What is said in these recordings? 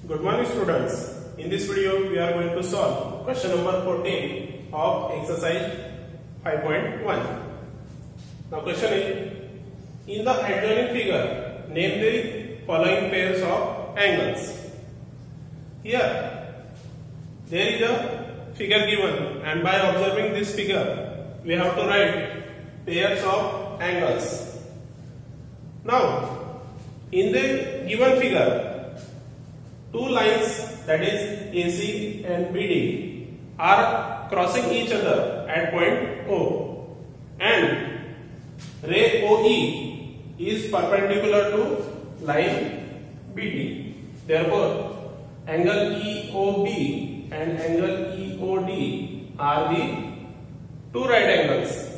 Good morning students. In this video we are going to solve question number 14 of exercise 5.1. Now question is, in the adjoining figure name the following pairs of angles. Here there is a figure given and by observing this figure we have to write pairs of angles. Now in the given figure two lines, that is AC and BD, are crossing each other at point O, and ray OE is perpendicular to line BD. Therefore, angle EOB and angle EOD are the two right angles.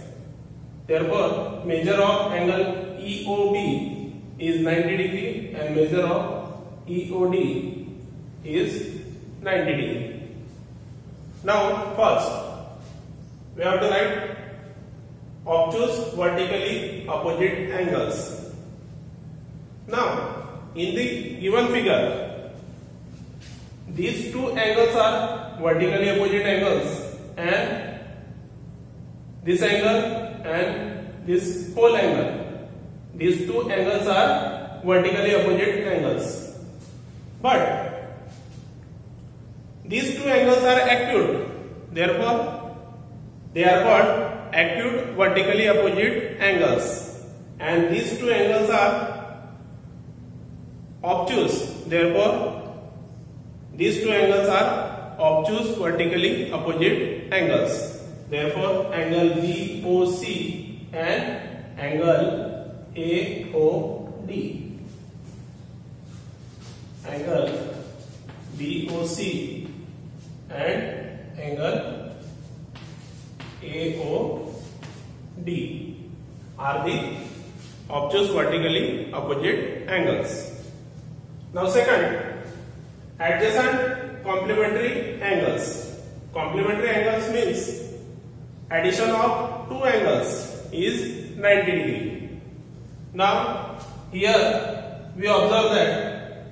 Therefore, measure of angle EOB is 90 degree and measure of EOD is 90 degree. Now first we have to write obtuse vertically opposite angles. Now in the given figure these two angles are vertically opposite angles, and this angle and this whole angle, these two angles are vertically opposite angles, but these two angles are acute, therefore they are called acute vertically opposite angles, and these two angles are obtuse, therefore these two angles are obtuse vertically opposite angles. Therefore angle BOC and angle AOD, angle BOC and angle AOD are the obtuse vertically opposite angles. Now second, adjacent complementary angles. Complementary angles means addition of two angles is 90 degree. Now here we observe that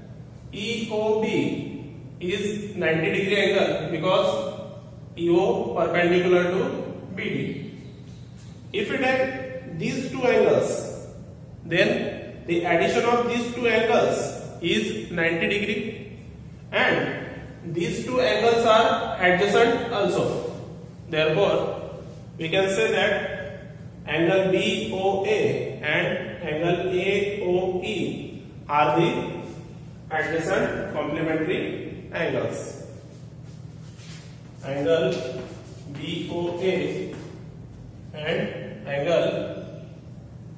EOB is 90 degree angle because EO perpendicular to BD. If we take these two angles, then the addition of these two angles is 90 degree, and these two angles are adjacent also. Therefore we can say that angle BOA and angle AOE are the adjacent complementary angles. Angle BOA and angle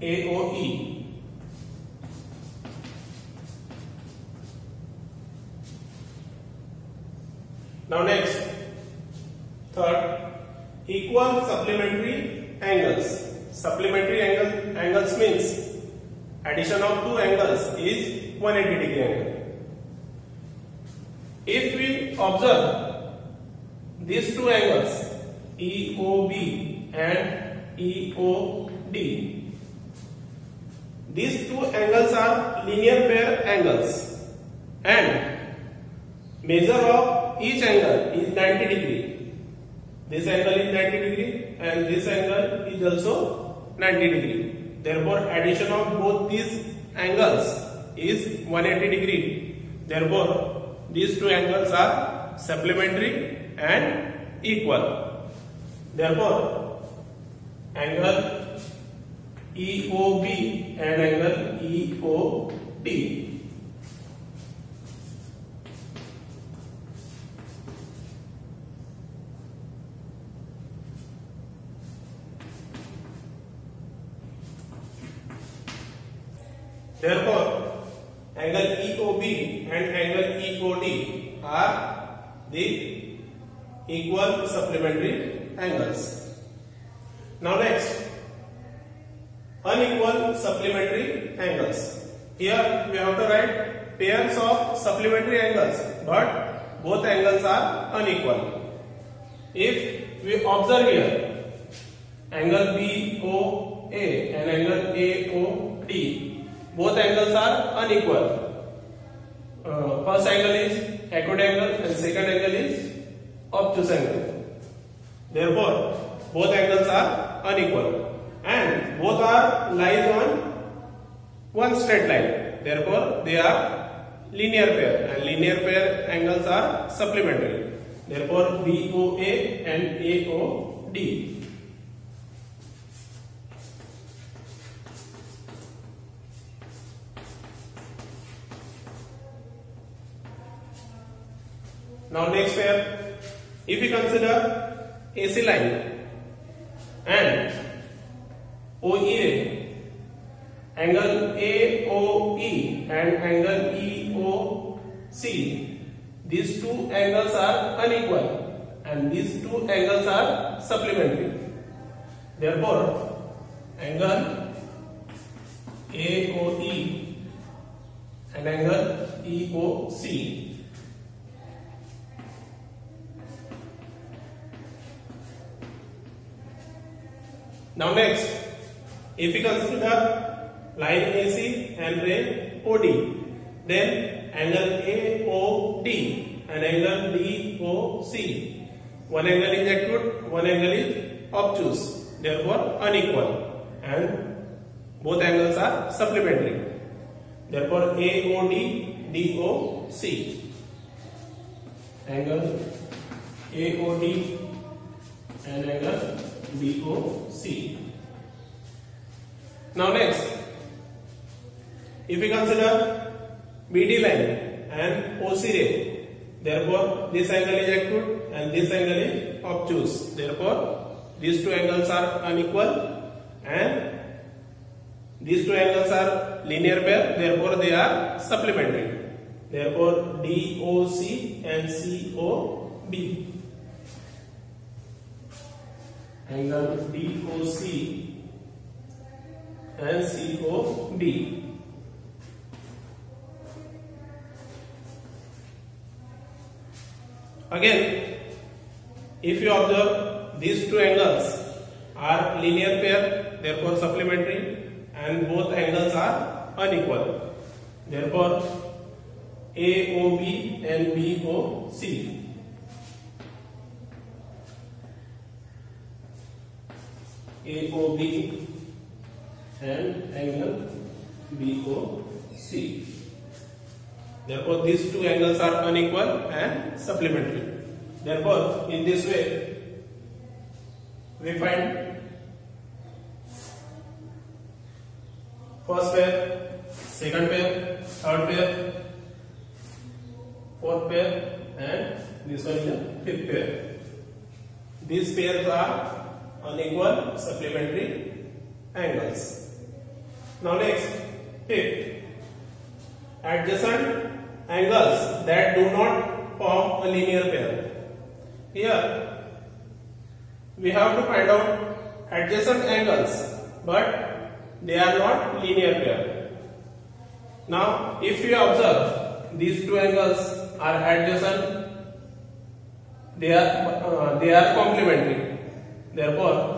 AOE now next, third, equal supplementary angles. Supplementary angles means addition of two angles is 180 degree angle. If we observe these two angles EOB and EOD, these two angles are linear pair angles, and measure of each angle is 90 degree. This angle is 90 degree and this angle is also 90 degree. Therefore addition of both these angles is 180 degree. Therefore these two angles are supplementary and equal. Therefore angle EOB and angle EOD therefore angle EOB and angle EOD are the equal supplementary angles. Now next, unequal supplementary angles. Here we have to write pairs of supplementary angles, but both angles are unequal. If we observe here angle BOA and angle AOD, both angles are unequal. First angle is acute angle and second angle is obtuse angle. Therefore, both angles are unequal and both are lies on one straight line. Therefore, they are linear pair and linear pair angles are supplementary. Therefore, BOA and AOD. Now next pair, if we consider AC line and OE ray, angle AOE and angle EOC, these two angles are unequal and these two angles are supplementary. Therefore, angle AOE and angle EOC now next, if we consider line AC and ray OD, then angle AOD and angle DOC, one angle is acute, one angle is obtuse, therefore unequal, and both angles are supplementary. Therefore, AOD DOC, angle AOD and angle DOC. Now next, if we consider BD line and OC ray, therefore this angle is acute and this angle is obtuse. Therefore, these two angles are unequal and these two angles are linear pair. Therefore, they are supplementary. Therefore, DOC and COB. Angle DOC and COB. Again, if you observe, these two angles are linear pair, therefore supplementary, and both angles are unequal. Therefore, AOB and BOC. AOB and angle BOC. Therefore, these two angles are unequal and supplementary. Therefore, in this way, we find first pair, second pair, third pair, fourth pair, and this one is the fifth pair. These pairs are unequal supplementary angles. Now next, fifth, adjacent angles that do not form a linear pair. Here we have to find out adjacent angles, but they are not linear pair. Now if you observe, these two angles are adjacent, they are complementary. Therefore,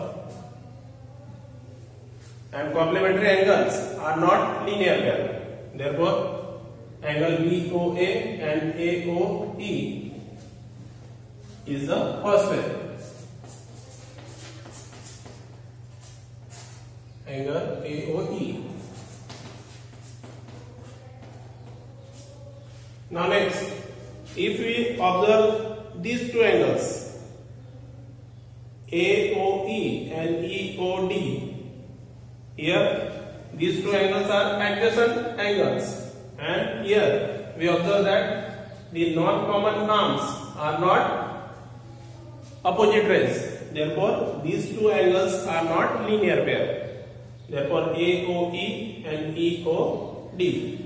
and complementary angles are not linear pair. Therefore, angle BOA and AOE is the first pair. Angle AOE. Now next, if we observe these two angles, AOE and EOD, here these two angles are adjacent angles, and here we observe that the non-common arms are not opposite rays. Therefore, these two angles are not linear pair. Therefore, AOE and EOD.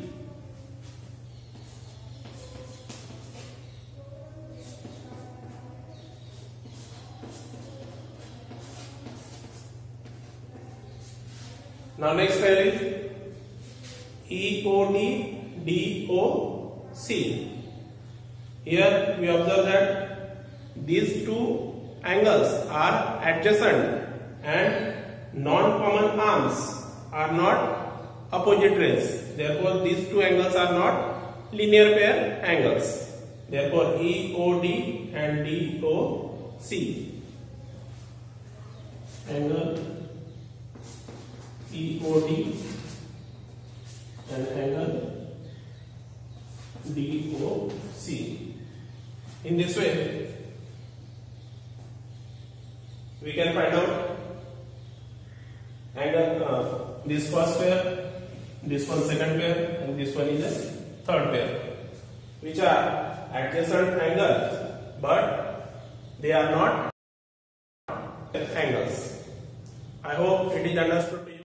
Now next pair is EOD DOC. Here we observe that these two angles are adjacent and non-common arms are not opposite rays. Therefore, these two angles are not linear pair angles. Therefore, EOD and DOC. Angle EOD and angle DOC. In this way, we can find out angle, this first pair, this one second pair, and this one is a third pair, which are adjacent angles, but they are not angles. I hope it is understood to you.